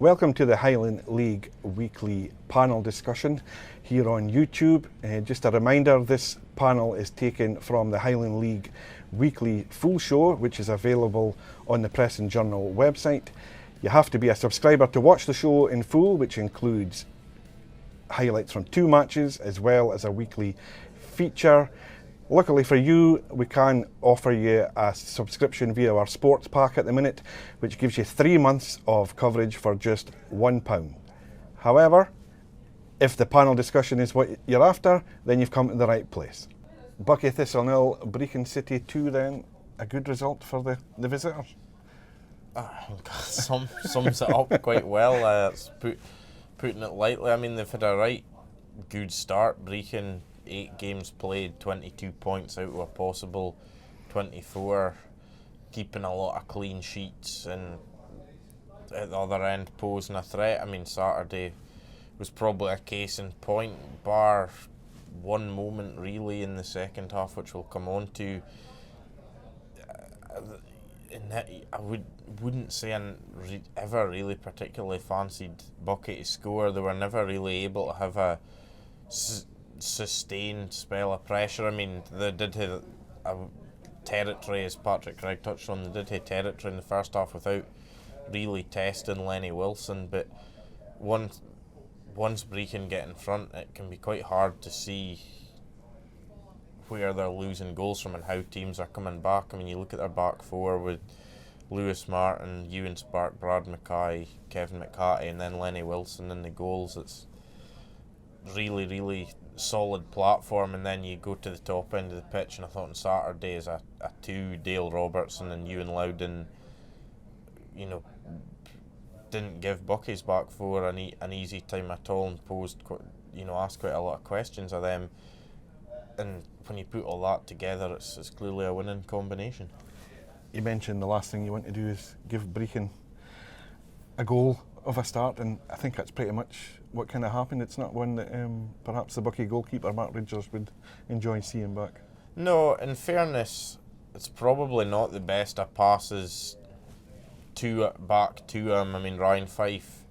Welcome to the Highland League weekly panel discussion here on YouTube. Just a reminder, this panel is taken from the Highland League weekly full show, which is available on the Press and Journal website. You have to be a subscriber to watch the show in full, which includes highlights from 2 matches as well as a weekly feature. Luckily for you, we can offer you a subscription via our sports pack at the minute, which gives you 3 months of coverage for just £1. However, if the panel discussion is what you're after, then you've come to the right place. Buckie Thistle 0, Brechin City 2 then. A good result for the visitors? Sums it up quite well. Putting it lightly, I mean, they've had a right good start. Brechin, 8 games played, 22 points out of a possible 24, keeping a lot of clean sheets, and at the other end posing a threat. I mean, Saturday was probably a case in point, bar one moment really in the second half, which we'll come on to. I wouldn't say I ever really particularly fancied Buckie to score. They were never really able to have a sustained spell of pressure. I mean, they did have a territory, as Patrick Craig touched on, they did have territory in the first half without really testing Lenny Wilson, but once Brechin get in front, it can be quite hard to see where they're losing goals from and how teams are coming back. I mean, you look at their back four with Lewis Martin, Ewan Spark, Brad Mackay, Kevin McCarthy, and then Lenny Wilson in the goals. It's really, really solid platform, and then you go to the top end of the pitch, and I thought on Saturday as a 2, Dale Robertson and Ewan Loudon, didn't give Buckie's back four an easy time at all, and asked quite a lot of questions of them. And when you put all that together, it's clearly a winning combination. You mentioned the last thing you want to do is give Brechin a goal of a start, and I think that's pretty much what kind of happened. It's not one that perhaps the Buckie goalkeeper Mark Ridgers would enjoy seeing back. No, in fairness, it's probably not the best of passes back to him. I mean, Ryan Fife,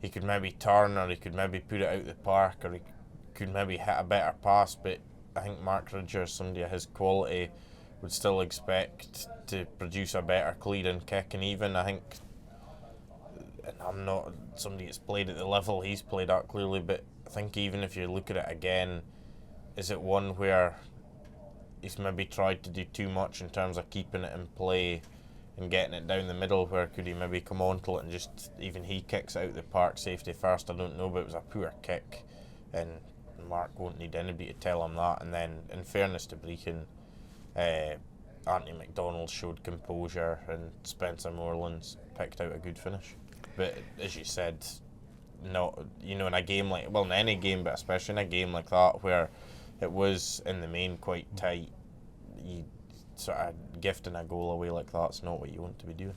he could maybe turn, or he could maybe put it out the park, or he could maybe hit a better pass, but I think Mark Ridgers, somebody of his quality, would still expect to produce a better clearing kick. And even I think, and I'm not somebody that's played at the level he's played at clearly, but I think even if you look at it again, is it one where he's maybe tried to do too much in terms of keeping it in play and getting it down the middle? Where could he maybe come onto it and just, even he kicks it out the park safety first? I don't know, but it was a poor kick, and Mark won't need anybody to tell him that. And then, in fairness to Brechin, Anthony McDonald showed composure, and Spencer Moreland's picked out a good finish. But as you said, in a game like, well, in any game, but especially in a game like that where it was in the main quite tight, you sort of gifting a goal away like that's not what you want to be doing.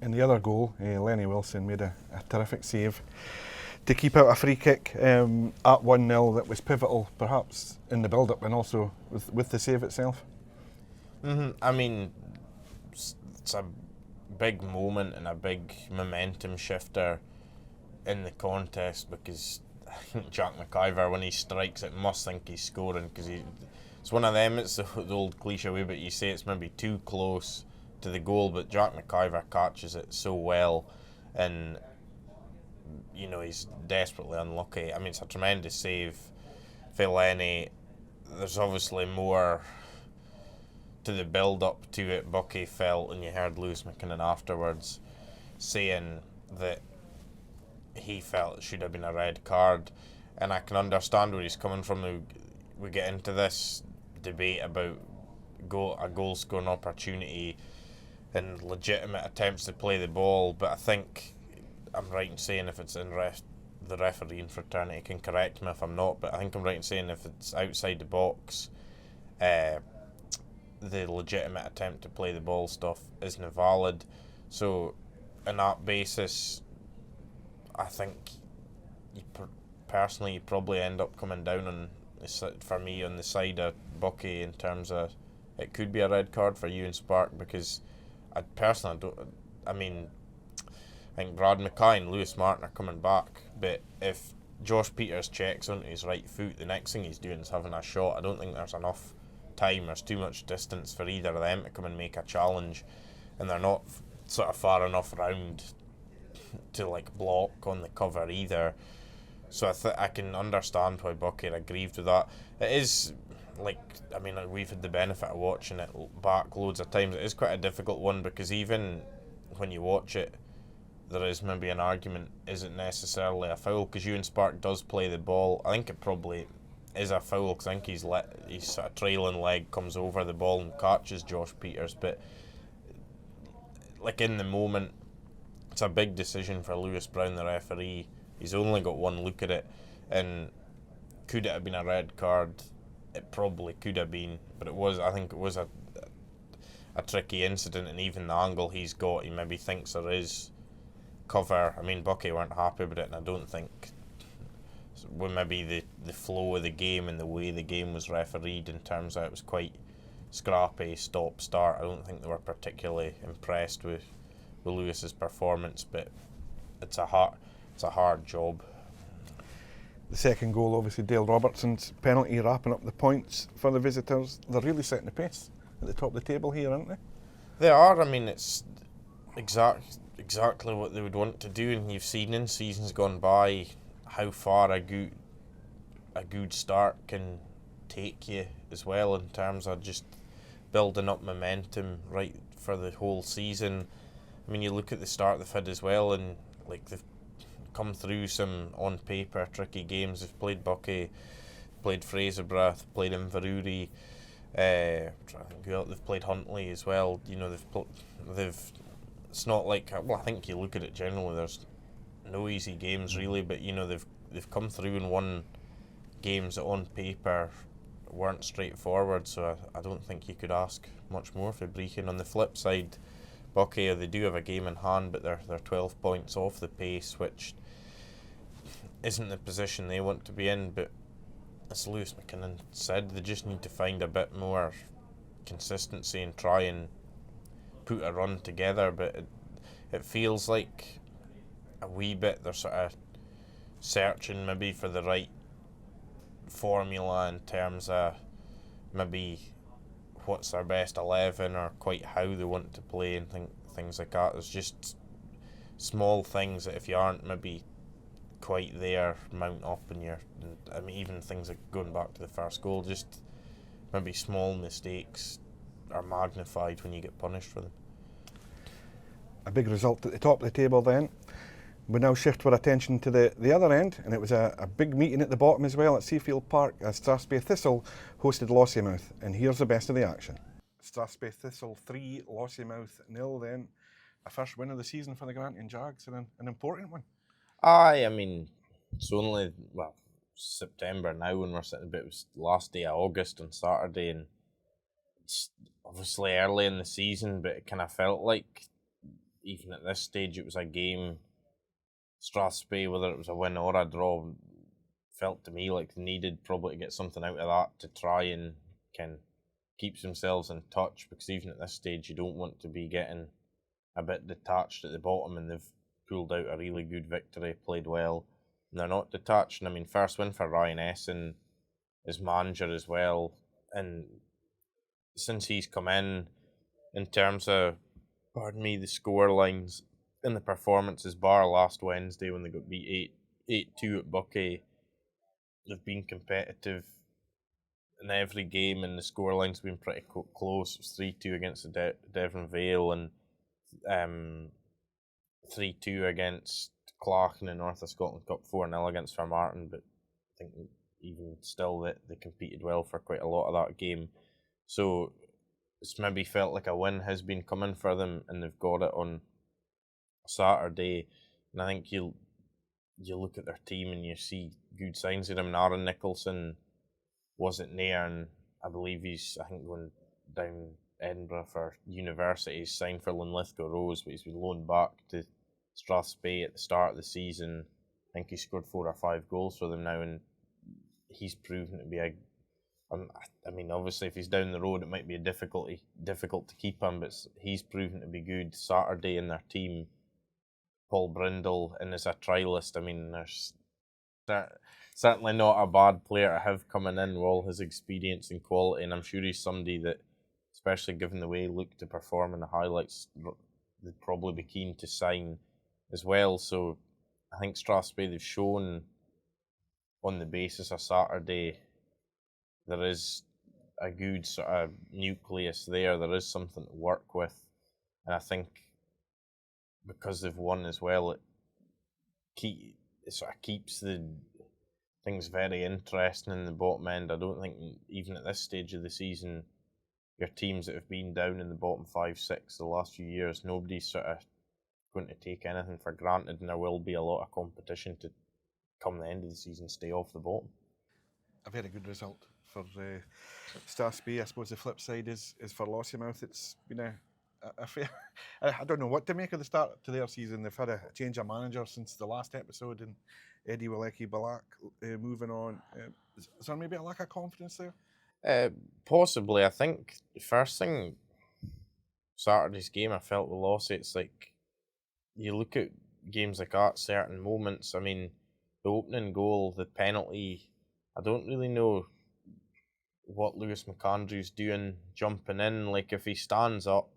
In the other goal, Lenny Wilson made a terrific save to keep out a free kick at 1-0 that was pivotal, perhaps in the build-up and also with the save itself. I mean, it's a big moment and a big momentum shifter in the contest, because I think Jack McIver, when he strikes it, must think he's scoring, because it's one of them, it's the old cliche way, but you say it's maybe too close to the goal, but Jack McIver catches it so well, and he's desperately unlucky. I mean, it's a tremendous save for Lenny. There's obviously more to the build-up to it. Buckie felt, and you heard Lewis McKinnon afterwards saying that he felt it should have been a red card, and I can understand where he's coming from. We get into this debate about a goal-scoring opportunity and legitimate attempts to play the ball, but I think I'm right in saying, if it's in the refereeing fraternity can correct me if I'm not, but I think I'm right in saying if it's outside the box, the legitimate attempt to play the ball stuff isn't valid. So on that basis, I think you probably end up coming down on, for me, on the side of Buckie in terms of it could be a red card for Ewan Spark, because I personally don't. I mean, think Brad Mackay and Lewis Martin are coming back, but if Josh Peters checks onto his right foot, the next thing he's doing is having a shot. I don't think there's enough time, there's too much distance for either of them to come and make a challenge, and they're not sort of far enough round to like block on the cover either. So I can understand why Bucky are aggrieved with that. It is, like, I mean, we've had the benefit of watching it back loads of times. It is quite a difficult one because even when you watch it, there is maybe an argument, is it necessarily a foul? Because Ewan Spark does play the ball. I think it probably is a foul because I think he's sort of trailing leg comes over the ball and catches Josh Peters. But like in the moment, it's a big decision for Lewis Brown, the referee. He's only got one look at it, and could it have been a red card? It probably could have been, but it was. I think it was a tricky incident, and even the angle he's got, he maybe thinks there is cover. I mean, Bucky weren't happy with it, and I don't think with maybe the flow of the game and the way the game was refereed in terms of it was quite scrappy, stop start. I don't think they were particularly impressed with Lewis's performance, but it's a hard job. The second goal, obviously Dale Robertson's penalty, wrapping up the points for the visitors. They're really setting the pace at the top of the table here, aren't they? They are. I mean, it's exactly what they would want to do, and you've seen in seasons gone by how far a good start can take you as well in terms of just building up momentum right for the whole season. I mean, you look at the start they've had as well, and like they've come through some on paper tricky games. They've played Bucky, played Fraserburgh, played Inverurie. They've played Huntly as well. You know, they've. It's not like, well, I think you look at it generally. There's no easy games really, but you know they've come through and won games that on paper weren't straightforward. So I don't think you could ask much more for Brechin. On the flip side, Bucky, they do have a game in hand, but they're 12 points off the pace, which isn't the position they want to be in. But as Lewis McKinnon said, they just need to find a bit more consistency and try and put a run together. But it feels like a wee bit they're sort of searching maybe for the right formula in terms of maybe what's their best 11 or quite how they want to play and things like that. There's just small things that if you aren't maybe quite there, mount up, and I mean, even things like going back to the first goal, just maybe small mistakes are magnified when you get punished for them. A big result at the top of the table then. We now shift our attention to the other end, and it was a big meeting at the bottom as well at Seafield Park as Strathspey Thistle hosted Lossiemouth, and here's the best of the action. Strathspey Thistle 3, Lossiemouth 0 then. A first win of the season for the Grantian Jags, and an important one. I mean, it's only, September now when we're sitting, but it was last day of August on Saturday, and it's obviously early in the season, but it kind of felt like even at this stage it was a game. Strathspey, whether it was a win or a draw, felt to me like they needed probably to get something out of that to try and can keep themselves in touch, because even at this stage you don't want to be getting a bit detached at the bottom, and they've pulled out a really good victory, played well, and they're not detached. And I mean, first win for Ryan Essen as manager as well, and since he's come in terms of, the score lines and the performances, bar last Wednesday when they got beat 8-2 at Bucky, they've been competitive in every game, and the scoreline's been pretty close. It was 3-2 against the Devon Vale, and 3-2 against Clark in the North of Scotland Cup, 4-0 against Fairmartin, but I think even still that they competed well for quite a lot of that game. So it's maybe felt like a win has been coming for them, and they've got it on Saturday. And I think you look at their team and you see good signs of them. And Aaron Nicholson wasn't there, and I believe he's going down Edinburgh for university. He's signed for Linlithgow Rose, but he's been loaned back to Strathspey at the start of the season. I think he scored 4 or 5 goals for them now, and he's proven to be I mean, obviously, if he's down the road, it might be difficult to keep him, but he's proven to be good. Saturday in their team, Paul Brindle in as a trialist. I mean, there's certainly not a bad player to have coming in with all his experience and quality, and I'm sure he's somebody that, especially given the way he looked to perform in the highlights, they'd probably be keen to sign as well. So I think Strathspey, they've shown on the basis of Saturday there is a good sort of nucleus there. There is something to work with, and I think because they've won as well, it sort of keeps the things very interesting in the bottom end. I don't think even at this stage of the season, your teams that have been down in the bottom 5, 6 the last few years, nobody's sort of going to take anything for granted, and there will be a lot of competition to come the end of the season stay off the bottom. A very good result for Strathspey. I suppose the flip side is for Lossiemouth. It's been a fair. I don't know what to make of the start to their season. They've had a change of manager since the last episode, and Eddie Wilecki-Balak moving on. Is there maybe a lack of confidence there? Possibly. I think the first thing, Saturday's game, I felt with Lossie, it's like you look at games like that, certain moments. I mean, the opening goal, the penalty, I don't really know what Lewis McAndrew's doing jumping in. Like, if he stands up,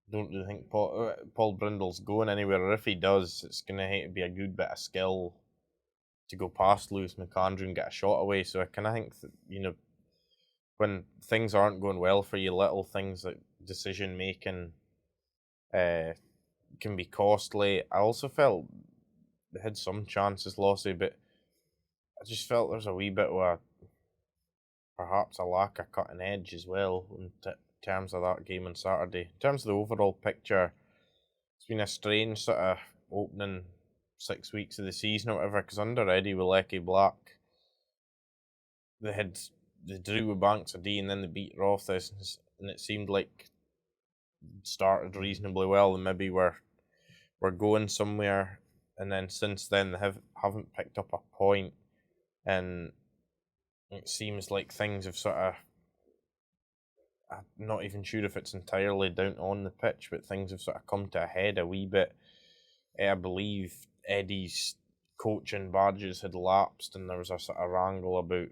I don't really think Paul Brindle's going anywhere, or if he does, it's going to have to be a good bit of skill to go past Lewis McAndrew and get a shot away. So I kind of think that, you know, when things aren't going well for you, little things like decision making can be costly. I also felt they had some chances, Lossie, but I just felt there's a wee bit of perhaps a lack of cutting edge as well in terms of that game on Saturday. In terms of the overall picture, it's been a strange sort of opening 6 weeks of the season or whatever, because under Eddie Wilecki-Balak, they drew with Banks of D and then they beat Rothes, and it seemed like started reasonably well and maybe we're going somewhere, and then since then they haven't picked up a point, and it seems like things have sort of, I'm not even sure if it's entirely down on the pitch, but things have sort of come to a head a wee bit. I believe Eddie's coaching badges had lapsed and there was a sort of wrangle about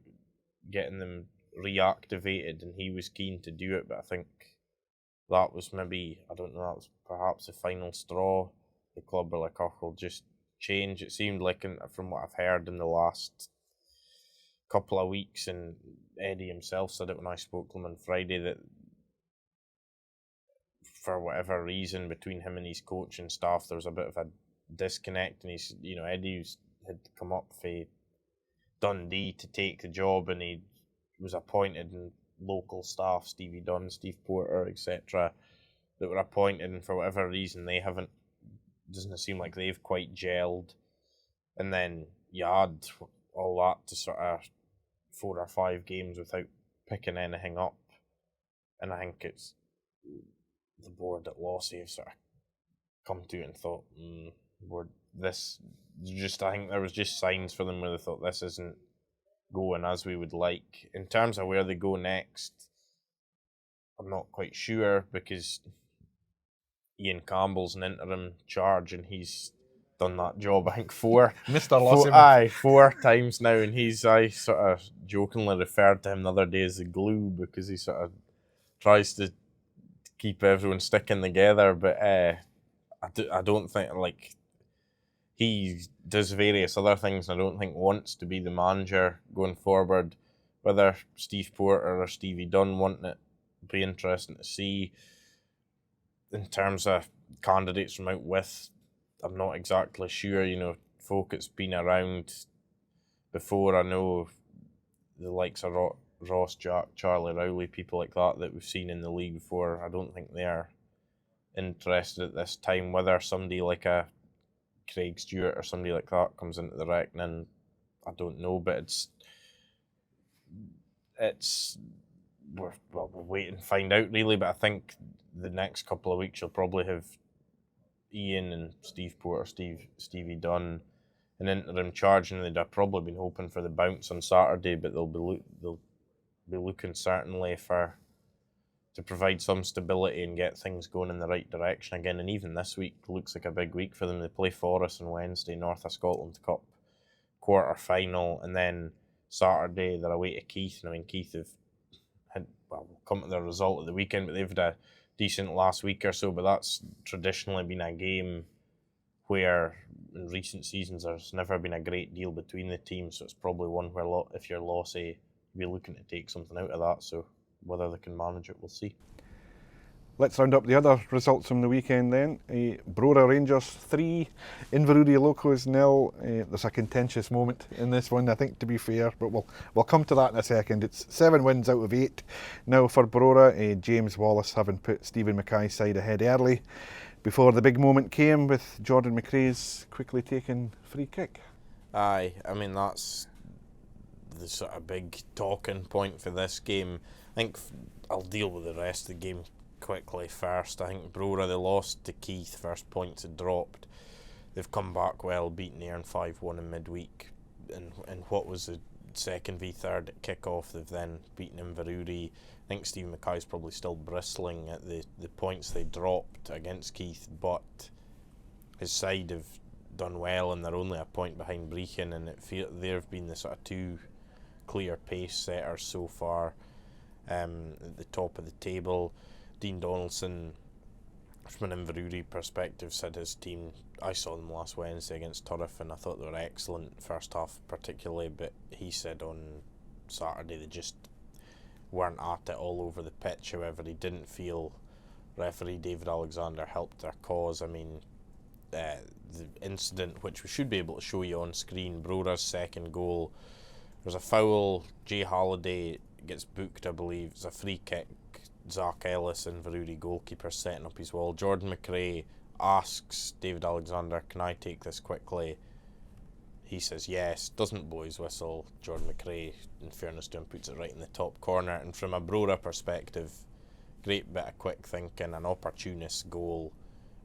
getting them reactivated, and he was keen to do it, but I think that was maybe, I don't know, that was perhaps the final straw. The club were like, oh, we'll just change. It seemed like, from what I've heard in the last couple of weeks, and Eddie himself said it when I spoke to him on Friday, that for whatever reason between him and his coaching staff there was a bit of a disconnect, and he's, you know, Eddie had come up for Dundee to take the job, and he was appointed, and local staff, Stevie Dunn, Steve Porter, etc., that were appointed, and for whatever reason doesn't seem like they've quite gelled, and then you add all that to sort of 4 or 5 games without picking anything up, and I think it's the board at Lossie have sort of come to it and thought, I think there was just signs for them where they thought this isn't going as we would like. In terms of where they go next, I'm not quite sure, because Ian Campbell's an interim charge and he's done that job, I think, four times now, and I sort of jokingly referred to him the other day as the glue, because he sort of tries to keep everyone sticking together, but I don't think, like, he does various other things, and I don't think wants to be the manager going forward. Whether Steve Porter or Stevie Dunn want it, will be interesting to see. In terms of candidates from out with, I'm not exactly sure. You know, folk that's been around before, I know the likes of Ross Jack, Charlie Rowley, people like that we've seen in the league before. I don't think they're interested at this time. Whether somebody like a Craig Stewart or somebody like that comes into the reckoning, I don't know, but we'll wait and find out, really. But I think the next couple of weeks you'll probably have Ian and Steve Porter, Stevie Dunn, an interim charge, and they'd have probably been hoping for the bounce on Saturday, but they'll be looking certainly for to provide some stability and get things going in the right direction again. And even this week looks like a big week for them. They play Forest on Wednesday, North of Scotland Cup quarter final, and then Saturday they're away to Keith. And I mean, Keith have had, well, come to the result of the weekend, but they've had a decent last week or so. But that's traditionally been a game where in recent seasons there's never been a great deal between the teams, so it's probably one where if you're Lossie, you'll be looking to take something out of that. So whether they can manage it, we'll see. Let's round up the other results from the weekend then. Brora Rangers 3, Inverurie Locos 0. There's a contentious moment in this one, I think, to be fair, but we'll come to that in a second. It's 7 wins out of 8 now for Brora. James Wallace having put Stephen Mackay's side ahead early before the big moment came with Jordan McRae's quickly taken free kick. Aye, I mean, that's the sort of big talking point for this game. I think I'll deal with the rest of the game quickly first. I think Brora, they lost to Keith, first points had dropped. They've come back well, beaten Ayrn 5-1 in midweek. And what was the second v third at kick-off, they've then beaten Inverurie. I think Stephen Mackay's probably still bristling at the points they dropped against Keith, but his side have done well and they're only a point behind Brechin, and they've been the sort of two clear pace setters so far at the top of the table. Dean Donaldson, from an Inverurie perspective, said his team, I saw them last Wednesday against Turriff and I thought they were excellent first half particularly, but he said on Saturday they just weren't at it all over the pitch. However, he didn't feel referee David Alexander helped their cause. I mean, the incident, which we should be able to show you on screen, Brora's second goal, there's a foul, Jay Halliday gets booked, I believe, it's a free kick. Zach Ellis, Inverurie goalkeeper, setting up his wall. Jordan McRae asks David Alexander, can I take this quickly? He says yes, doesn't blow his whistle. Jordan McRae, in fairness to him, puts it right in the top corner. And from a Brora perspective, great bit of quick thinking, an opportunist goal,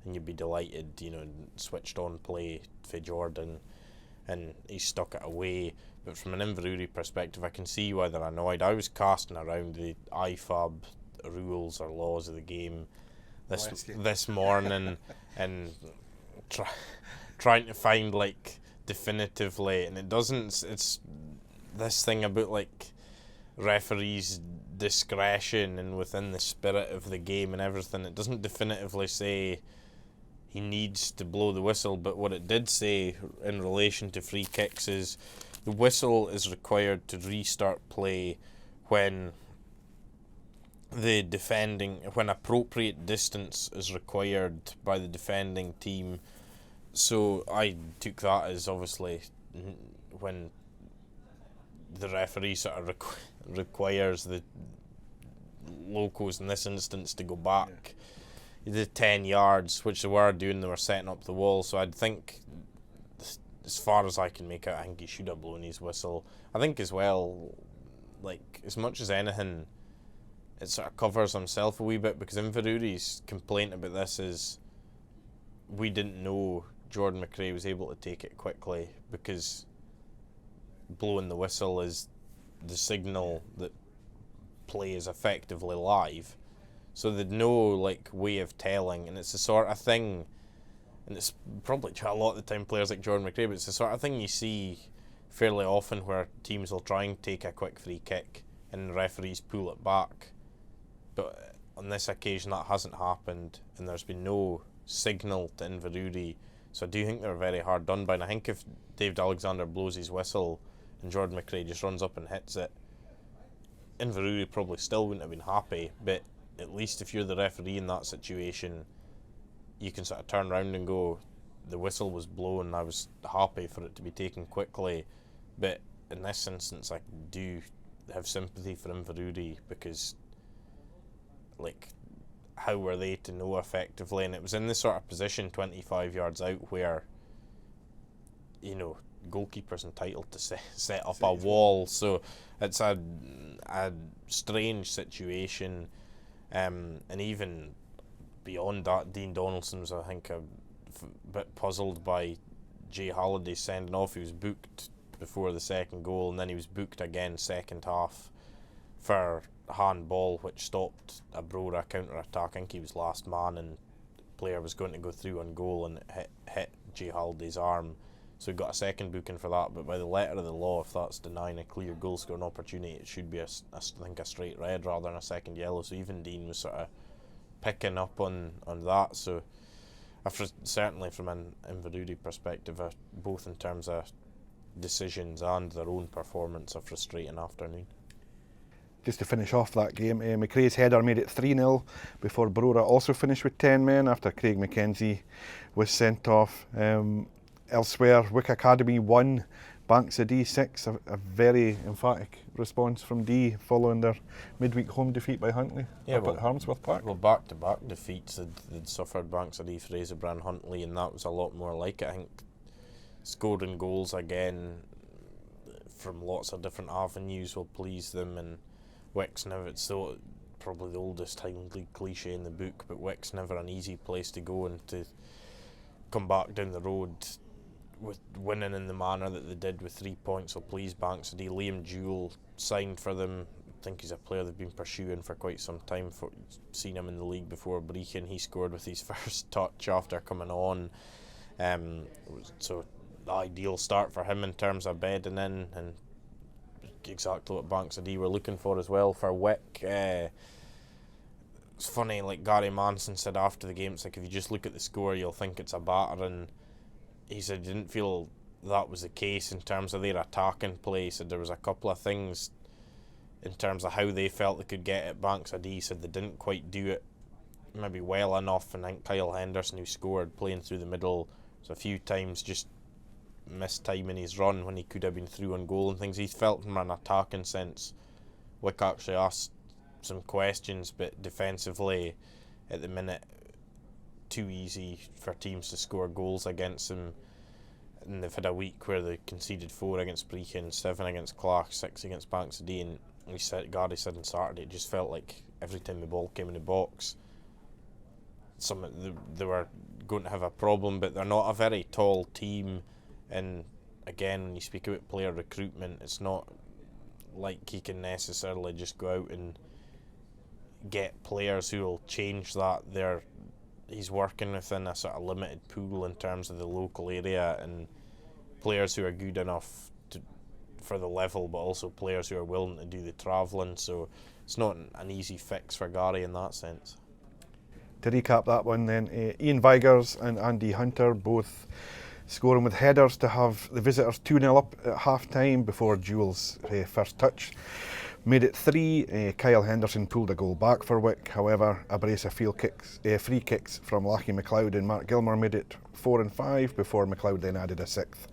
and you'd be delighted, switched on play for Jordan, and he stuck it away. But from an Inverurie perspective, I can see why they're annoyed. I was casting around the IFAB rules or laws of the game this morning and trying to find definitively, and it's this thing about referees' discretion and within the spirit of the game and everything. It doesn't definitively say he needs to blow the whistle, but what it did say in relation to free kicks is the whistle is required to restart play when appropriate distance is required by the defending team. So I took that as obviously when the referee sort of requires the locals in this instance to go back the 10 yards, which they were doing. They were setting up the wall. So I'd think, as far as I can make out, I think he should have blown his whistle. I think as well, as much as anything, it sort of covers himself a wee bit, because Inverurie's complaint about this is we didn't know Jordan McRae was able to take it quickly, because blowing the whistle is the signal that play is effectively live. So they'd no way of telling, and it's the sort of thing, and it's probably a lot of the time players like Jordan McRae, but it's the sort of thing you see fairly often where teams will try and take a quick free kick and referees pull it back. But on this occasion that hasn't happened, and there's been no signal to Inverurie. So I do think they're very hard done by, and I think if David Alexander blows his whistle and Jordan McRae just runs up and hits it, Inverurie probably still wouldn't have been happy, but at least if you're the referee in that situation, you can sort of turn around and go, the whistle was blown, I was happy for it to be taken quickly. But in this instance, I do have sympathy for Inverurie, because how were they to know effectively? And it was in this sort of position 25 yards out where goalkeeper's entitled to set up a wall, so it's a strange situation. And even beyond that, Dean Donaldson was, I think, a bit puzzled by Jay Halliday sending off. He was booked before the second goal, and then he was booked again second half for handball which stopped a Brora counter-attack. I think he was last man and the player was going to go through on goal and it hit Jay Halday's arm. So we got a second booking for that, but by the letter of the law, if that's denying a clear goal scoring opportunity, it should be I think a straight red rather than a second yellow. So even Dean was sort of picking up on that. So certainly from an Inverurie perspective, both in terms of decisions and their own performance, a frustrating afternoon. Just to finish off that game, McRae's header made it 3-0 before Brora also finished with 10 men after Craig McKenzie was sent off. Elsewhere, Wick Academy 1, Banks of D 6, a very emphatic response from D following their midweek home defeat by Huntly at Harmsworth Park. Well, back-to-back defeats they'd suffered, Banks of D, Fraserbrand, Huntly, and that was a lot more like it. I think scoring goals again from lots of different avenues will please them, and Wick's never, it's probably the oldest Highland League cliche in the book, but Wick's never an easy place to go, and to come back down the road with winning in the manner that they did with 3 points will please Banks of D. Liam Jewell signed for them. I think he's a player they've been pursuing for quite some time. Seen him in the league before Brechin. He scored with his first touch after coming on. So the ideal start for him in terms of bedding in, and exactly what Banks of D were looking for as well. For Wick, it's funny, like Gary Manson said after the game, it's like if you just look at the score you'll think it's a batter, and he said he didn't feel that was the case in terms of their attacking play. He said there was a couple of things in terms of how they felt they could get at Banks of D. He said they didn't quite do it maybe well enough, and I think Kyle Henderson, who scored playing through the middle, was a few times just missed time in his run when he could have been through on goal and things. He felt from an attacking sense Wick actually asked some questions, but defensively at the minute too easy for teams to score goals against them, and they've had a week where they conceded 4 against Brechin, 7 against Clark, 6 against Banks of D, and Gary said on Saturday it just felt like every time the ball came in the box they were going to have a problem. But they're not a very tall team, and again when you speak about player recruitment, it's not like he can necessarily just go out and get players who will change that. He's working within a sort of limited pool in terms of the local area, and players who are good enough for the level, but also players who are willing to do the travelling. So it's not an easy fix for Gary in that sense. To recap that one then, Ian Vigors and Andy Hunter both scoring with headers to have the visitors 2-0 up at half time before Jewell's first touch made it 3. Kyle Henderson pulled a goal back for Wick. However, a brace of free kicks from Lachie McLeod and Mark Gilmore made it 4 and 5 before McLeod then added a 6th.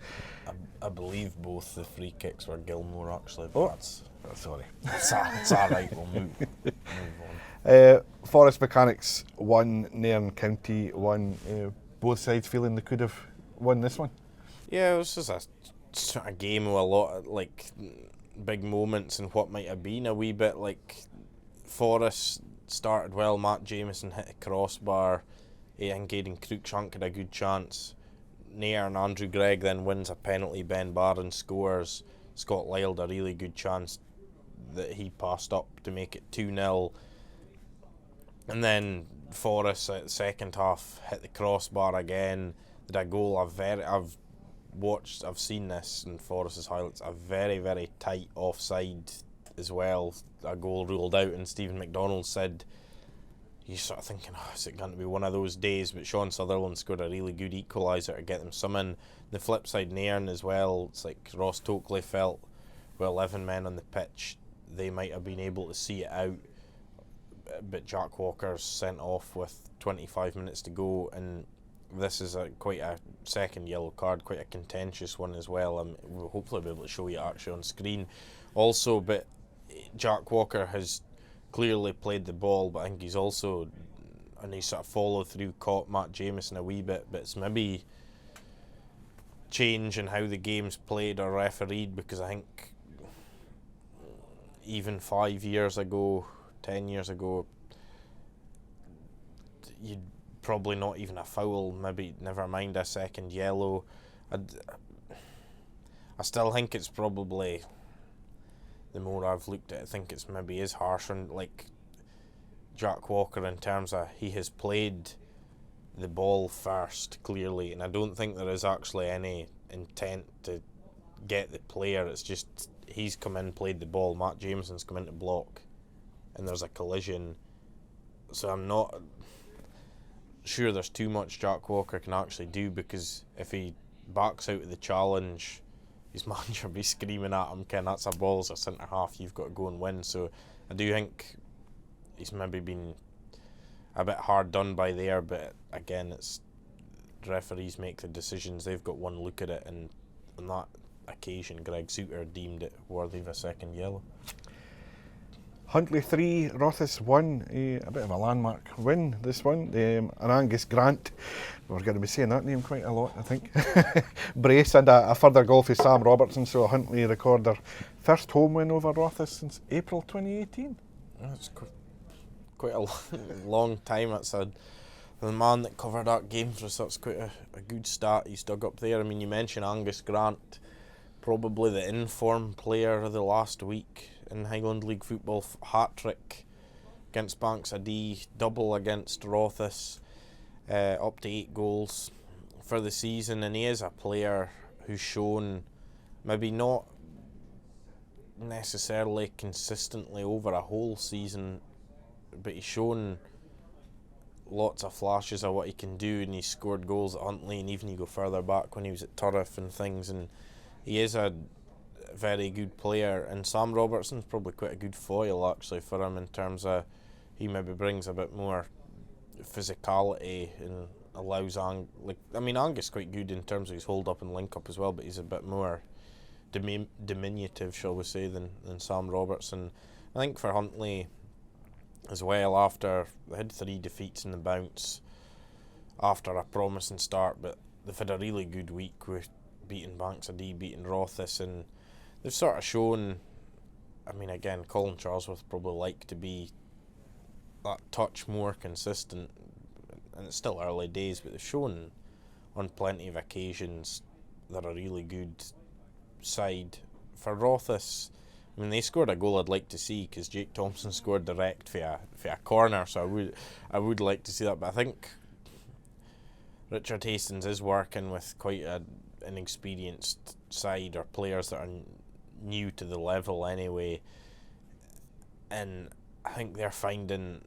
I believe both the free kicks were Gilmore actually. Sorry. It's alright, we'll move on. Forest Mechanics 1, Nairn County 1. Both sides feeling they could have won this one? Yeah, it was just a game with a lot of big moments and what might have been a wee bit. Like Forest started well, Matt Jameson hit a crossbar, and Gaden Cruikshank had a good chance. Nairn, Andrew Gregg then wins a penalty, Ben Barron scores, Scott Lyle had a really good chance that he passed up to make it 2-0, and then Forest at the second half hit the crossbar again, did a goal. I've seen this in Forest's highlights, a very, very tight offside as well, a goal ruled out, and Stephen McDonald said you're sort of thinking, is it going to be one of those days? But Sean Sutherland scored a really good equaliser to get them some in. The flip side, Nairn as well, it's like Ross Tokley felt with 11 men on the pitch they might have been able to see it out, but Jack Walker's sent off with 25 minutes to go, and this is quite a second yellow card, quite a contentious one as well. We'll hopefully be able to show you actually on screen also, but Jack Walker has clearly played the ball, but I think he's also, and he sort of follow through, caught Matt Jameson a wee bit, but it's maybe change in how the game's played or refereed, because I think even 5 years ago, 10 years ago, you'd probably not even a foul, maybe never mind a second yellow. I still think it's probably the more I've looked at it, I think it's maybe is harsh on like Jack Walker in terms of he has played the ball first, clearly, and I don't think there is actually any intent to get the player. It's just he's come in, played the ball, Matt Jameson's come in to block, and there's a collision. So I'm not sure there's too much Jack Walker can actually do, because if he backs out of the challenge, his manager be screaming at him, Ken, that's a ball as a centre half, you've got to go and win. So I do think he's maybe been a bit hard done by there, but again, it's referees make the decisions. They've got one look at it, and on that occasion Greg Suter deemed it worthy of a second yellow. Huntly 3, Rothes 1, a bit of a landmark win, this one. And Angus Grant, we're going to be saying that name quite a lot, I think. Brace, and a further goal for Sam Robertson, so Huntly record their first home win over Rothes since April 2018. That's quite a long time. That's the man that covered that game for us. That's quite a good start he's dug up there. I mean, you mentioned Angus Grant, probably the in-form player of the last week in Highland League football. Hat-trick against Banks AD, double against Rothes, up to 8 goals for the season, and he is a player who's shown, maybe not necessarily consistently over a whole season, but he's shown lots of flashes of what he can do, and he's scored goals at Huntly, and even you go further back when he was at Turriff and things, and he is a very good player. And Sam Robertson's probably quite a good foil actually for him, in terms of he maybe brings a bit more physicality and allows Angus quite good in terms of his hold up and link up as well, but he's a bit more diminutive, shall we say, than Sam Robertson. I think for Huntly as well, after they had 3 defeats in the bounce after a promising start, but they've had a really good week with beating Banks AD, beating Rothes, and they've sort of shown, I mean, again, Colin Charlesworth probably like to be that touch more consistent, and it's still early days, but they've shown on plenty of occasions they're a really good side. For Rothes, I mean, they scored a goal I'd like to see, because Jake Thompson scored direct for a corner, so I would like to see that. But I think Richard Hastings is working with quite an inexperienced side, or players that are new to the level anyway, and I think they're finding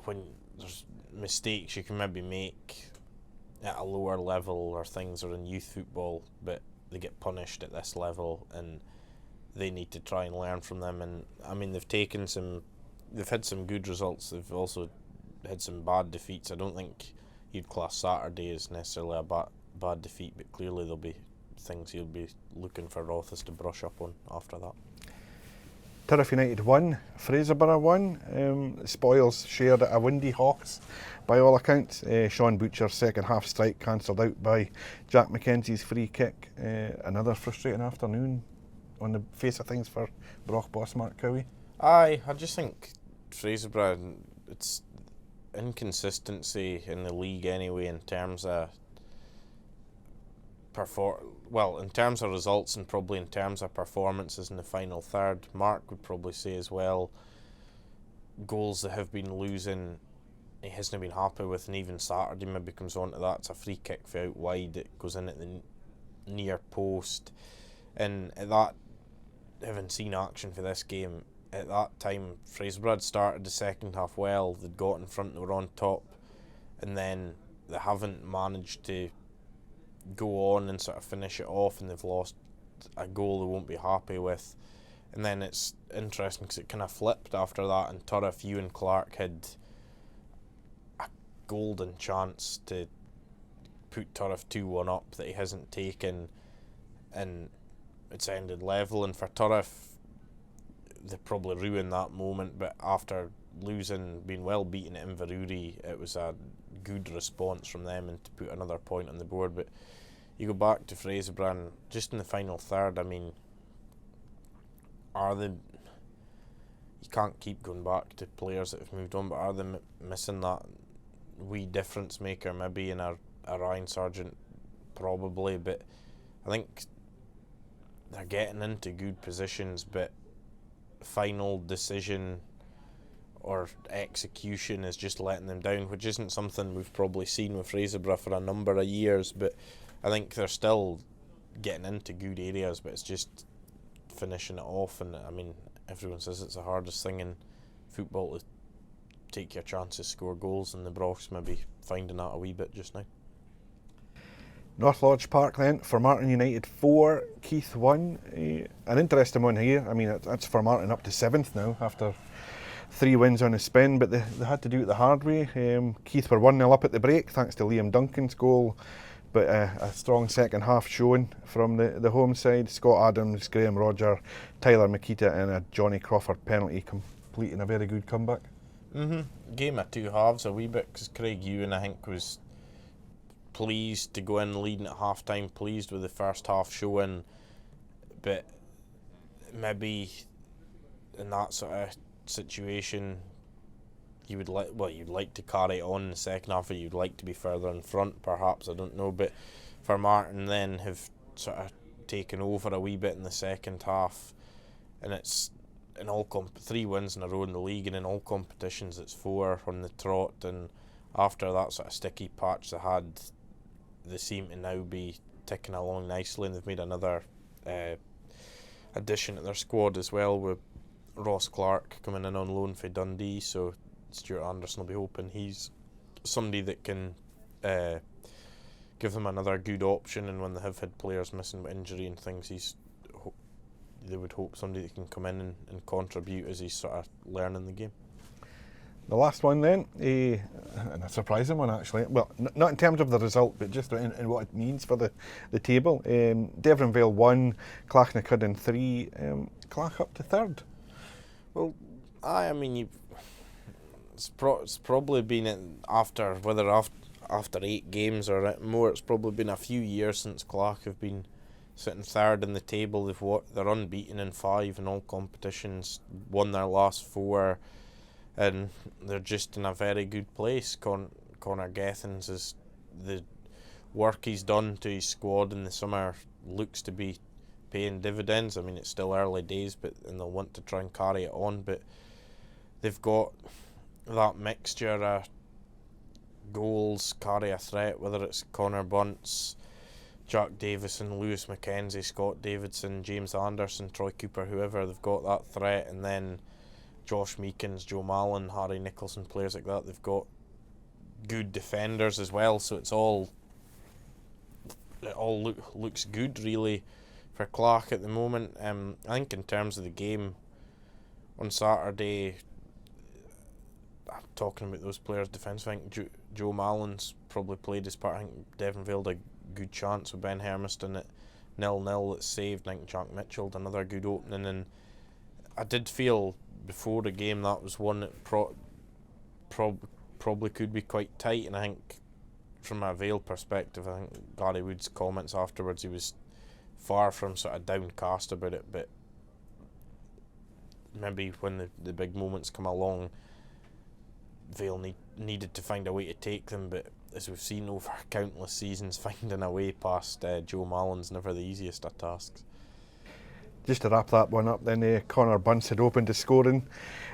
when there's mistakes you can maybe make at a lower level or things, or in youth football, but they get punished at this level, and they need to try and learn from them. And I mean, they've had some good results, they've also had some bad defeats. I don't think you'd class Saturday as necessarily a bad defeat, but clearly there'll be things you'll be looking for Rothes to brush up on after that. Turriff United 1, Fraserburgh 1. Spoils shared at a windy Hawks by all accounts. Sean Butcher's second half strike cancelled out by Jack McKenzie's free kick. Another frustrating afternoon on the face of things for Broch boss Mark Cowie. I just think Fraserburgh, it's inconsistency in the league anyway, in terms of in terms of results, and probably in terms of performances in the final third. Mark would probably say as well, goals that have been losing he hasn't been happy with, and even Saturday maybe comes on to that. It's a free kick for out wide, it goes in at the near post, and at that, having seen action for this game, at that time Fraserburgh started the second half well, they'd got in front, they were on top, and then they haven't managed to go on and sort of finish it off, and they've lost a goal they won't be happy with. And then it's interesting because it kind of flipped after that, and Turriff, Ewan Clark had a golden chance to put Turriff 2-1 up that he hasn't taken, and it's ended level. And for Turriff, they probably ruined that moment, but after losing, being well beaten at Inverurie, it was a good response from them and to put another point on the board. But you go back to Fraserburgh, just in the final third, I mean, you can't keep going back to players that have moved on, but are they missing that wee difference maker maybe in a Ryan Sargent? Probably, but I think they're getting into good positions, but final decision or execution is just letting them down, which isn't something we've probably seen with Fraserburgh for a number of years. But I think they're still getting into good areas, but it's just finishing it off. And I mean, everyone says it's the hardest thing in football to take your chances, score goals, and the Brochs maybe finding that a wee bit just now. North Lodge Park then, for Martin United 4, Keith 1. An interesting one here. I mean, that's for Martin up to 7th now after 3 wins on a spin, but they had to do it the hard way. Keith were 1-0 up at the break thanks to Liam Duncan's goal, but a strong second half showing from the home side. Scott Adams, Graham Roger, Tyler Makita and a Johnny Crawford penalty completing a very good comeback. Game of two halves a wee bit, because Craig Ewan, I think, was pleased to go in leading at half time, pleased with the first half showing, but maybe in that sort of situation you'd like to carry it on in the second half, or you'd like to be further in front perhaps, I don't know. But for Martin then have sort of taken over a wee bit in the second half, and it's in all 3 wins in a row in the league, and in all competitions it's 4 on the trot. And after that sort of sticky patch they had, they seem to now be ticking along nicely, and they've made another addition to their squad as well, with Ross Clark coming in on loan for Dundee. So Stuart Anderson will be hoping he's somebody that can give them another good option, and when they have had players missing with injury and things, they would hope somebody that can come in and contribute as he's sort of learning the game. The last one then, and a surprising one actually, well, not in terms of the result, but just in what it means for the table. Devon Vale 1, Clachnacudden 3, Clach up to 3rd. Well, I mean, it's probably been after 8 games or more, it's probably been a few years since Clach have been sitting 3rd in the table. They're unbeaten in 5 in all competitions, won their last 4, and they're just in a very good place. Connor Gethins, is the work he's done to his squad in the summer looks to be paying dividends. I mean, it's still early days, and they'll want to try and carry it on, but they've got that mixture of goals, carry a threat, whether it's Connor Bunce, Jack Davison, Lewis McKenzie, Scott Davidson, James Anderson, Troy Cooper, whoever. They've got that threat, and then Josh Meekins, Joe Mallon, Harry Nicholson, players like that. They've got good defenders as well, so it all looks good really for Clach at the moment. I think in terms of the game on Saturday, I'm talking about those players' defence, I think Joe Mallon's probably played his part. I think Devon Vale had a good chance with Ben Hermiston at 0-0 that's saved. I think Jack Mitchell had another good opening, and I did feel before the game that was one that probably could be quite tight. And I think from a Vale perspective, I think Gary Wood's comments afterwards, he was far from sort of downcast about it, but maybe when the big moments come along, Vale needed to find a way to take them. But as we've seen over countless seasons, finding a way past Joe Mallon's never the easiest of tasks. Just to wrap that one up then, Connor Bunce had opened the scoring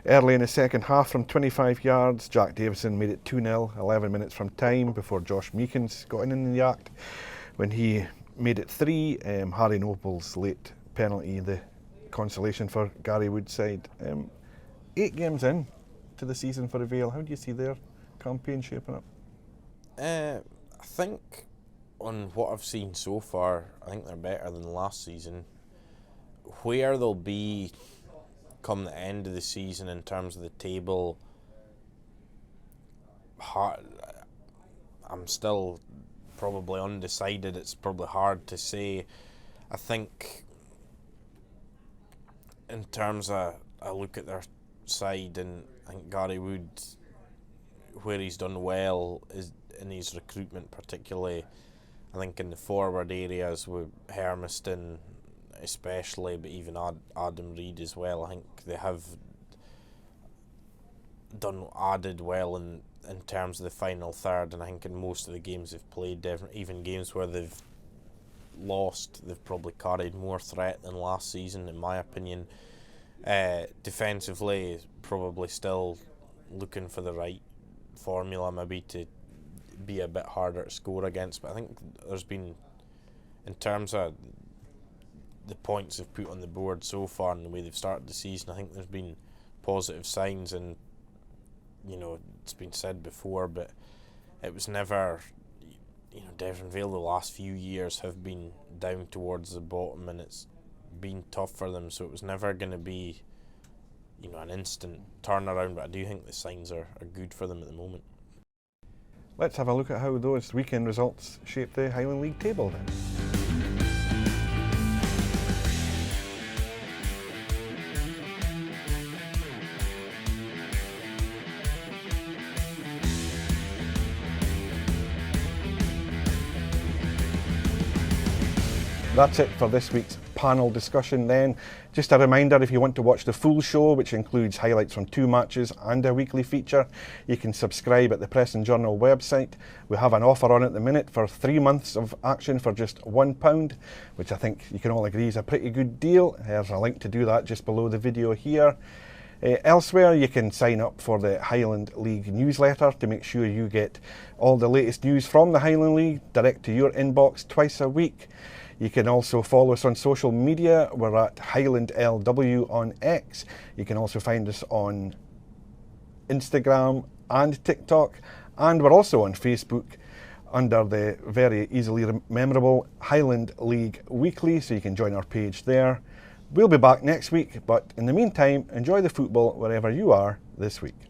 early in the second half from 25 yards. Jack Davison made it 2-0 11 minutes from time before Josh Meekins got in the act when he made it 3. Harry Noble's late penalty, the consolation for Gary Wood's side. 8 games in to the season for the Vale. How do you see their campaign shaping up? I think on what I've seen so far, I think they're better than last season. Where they'll be come the end of the season in terms of the table, I'm still probably undecided. It's probably hard to say. I think in terms of a look at their side, and I think Gary Wood, where he's done well is in his recruitment, particularly I think in the forward areas with Hermiston especially, but even Adam Reid as well. I think they have added well in terms of the final third, and I think in most of the games they've played, even games where they've lost, they've probably carried more threat than last season, in my opinion. Defensively, probably still looking for the right formula, maybe to be a bit harder to score against. But I think there's been, in terms of the points they've put on the board so far and the way they've started the season, I think there's been positive signs. And it's been said before, but it was never, Devon Vale the last few years have been down towards the bottom, and it's been tough for them, so it was never going to be an instant turnaround. But I do think the signs are good for them at the moment. Let's have a look at how those weekend results shape the Highland League table then. That's it for this week's panel discussion then. Just a reminder, if you want to watch the full show, which includes highlights from 2 matches and a weekly feature, you can subscribe at the Press and Journal website. We have an offer on at the minute for 3 months of action for just £1, which I think you can all agree is a pretty good deal. There's a link to do that just below the video here. Elsewhere, you can sign up for the Highland League newsletter to make sure you get all the latest news from the Highland League direct to your inbox twice a week. You can also follow us on social media. We're at HighlandLW on X. You can also find us on Instagram and TikTok. And we're also on Facebook under the very easily memorable Highland League Weekly, so you can join our page there. We'll be back next week, but in the meantime, enjoy the football wherever you are this week.